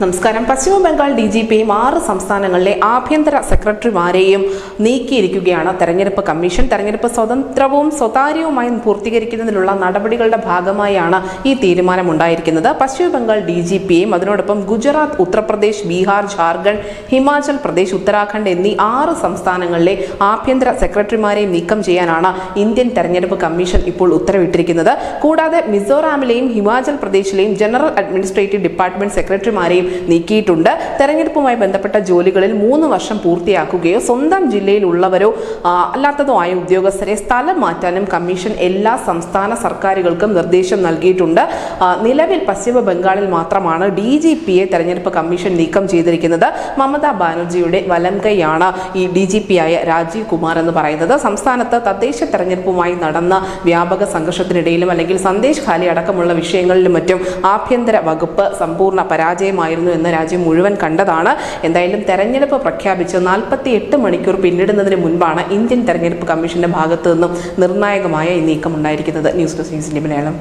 നമസ്കാരം. പശ്ചിമ ബംഗാൾ DGPയും 6 സംസ്ഥാനങ്ങളിലെ ആഭ്യന്തര സെക്രട്ടറിമാരെയും നീക്കിയിരിക്കുകയാണ് തെരഞ്ഞെടുപ്പ് കമ്മീഷൻ. തെരഞ്ഞെടുപ്പ് സ്വതന്ത്രവും സ്വകാര്യവുമായി പൂർത്തീകരിക്കുന്നതിനുള്ള നടപടികളുടെ ഭാഗമായാണ് ഈ തീരുമാനമുണ്ടായിരിക്കുന്നത്. പശ്ചിമ ബംഗാൾ DGPയും അതിനോടൊപ്പം ഗുജറാത്ത്, ഉത്തർപ്രദേശ്, ബീഹാർ, ജാർഖണ്ഡ്, ഹിമാചൽ പ്രദേശ്, ഉത്തരാഖണ്ഡ് എന്നീ 6 സംസ്ഥാനങ്ങളിലെ ആഭ്യന്തര സെക്രട്ടറിമാരെയും നീക്കം ചെയ്യാനാണ് ഇന്ത്യൻ തെരഞ്ഞെടുപ്പ് കമ്മീഷൻ ഇപ്പോൾ ഉത്തരവിട്ടിരിക്കുന്നത്. കൂടാതെ മിസോറാമിലെയും ഹിമാചൽ പ്രദേശിലെയും ജനറൽ അഡ്മിനിസ്ട്രേറ്റീവ് ഡിപ്പാർട്ട്മെന്റ് സെക്രട്ടറിമാരെയും നീക്കിയിട്ടുണ്ട്. തെരഞ്ഞെടുപ്പുമായി ബന്ധപ്പെട്ട ജോലികളിൽ 3 വർഷം പൂർത്തിയാക്കുകയോ സ്വന്തം ജില്ലയിലുള്ളവരോ അല്ലാത്തതോ ആയ ഉദ്യോഗസ്ഥരെ സ്ഥലം മാറ്റാനും കമ്മീഷൻ എല്ലാ സംസ്ഥാന സർക്കാരുകൾക്കും നിർദ്ദേശം നൽകിയിട്ടുണ്ട്. നിലവിൽ പശ്ചിമ ബംഗാളിൽ മാത്രമാണ് DGPയെ തെരഞ്ഞെടുപ്പ് കമ്മീഷൻ നീക്കം ചെയ്തിരിക്കുന്നത്. മമതാ ബാനർജിയുടെ വലംകൈയാണ് ഈ DGPയായ രാജീവ് കുമാർ എന്ന് പറയുന്നത്. സംസ്ഥാനത്ത് തദ്ദേശ തെരഞ്ഞെടുപ്പുമായി നടന്ന വ്യാപക സംഘർഷത്തിനിടയിലും അല്ലെങ്കിൽ സന്ദേശ് ഖാലി അടക്കമുള്ള വിഷയങ്ങളിലും മറ്റും ആഭ്യന്തര വകുപ്പ് സമ്പൂർണ്ണ പരാജയമായിരുന്നു എന്ന് രാജ്യം മുഴുവൻ കണ്ടതാണ്. എന്തായാലും തെരഞ്ഞെടുപ്പ് പ്രഖ്യാപിച്ച് 48 മണിക്കൂർ പിന്നിടുന്നതിന് മുൻപാണ് ഇന്ത്യൻ തെരഞ്ഞെടുപ്പ് കമ്മീഷന്റെ ഭാഗത്തു നിന്നും നിർണായകമായ ഈ നീക്കം ഉണ്ടായിരിക്കുന്നത്. ന്യൂസ് ഡെസ്ക് ന്യൂസിന്റെ മലയാളം.